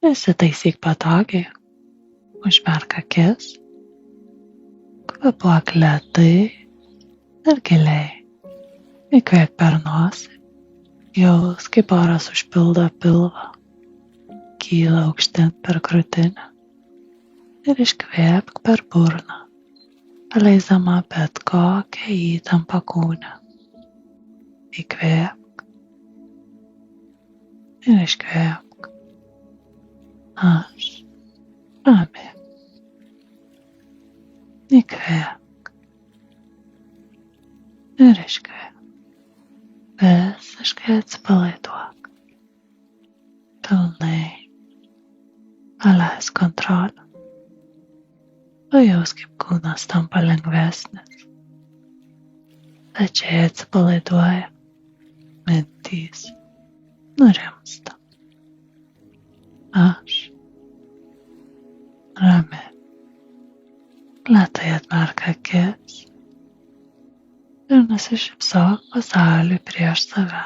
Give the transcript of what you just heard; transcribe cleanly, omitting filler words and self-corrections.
Įsitaisyk patogiai, užmerk akis, kvėpuok lėtai ir giliai. Įkvėpk per nosį, jaus kaip oras užpildo pilvą, kyla aukštyn per krūtinę ir iškvėpk per burną, paleisdama bet kokią įtampą kūne. Įkvėpk ir iškvėpk. Aš rami. Įkvėpk ir iškvėpk. Visiškai atsipalaiduok. Pilnai paleisk kontrolę. Pajaus, kaip kūnas tampa lengvesnis. Pečiai atsipalaiduoja. Mintys nurimsta. Aš rami. Lėtai atmerk akis ir nusišypsok pasauliui prieš save.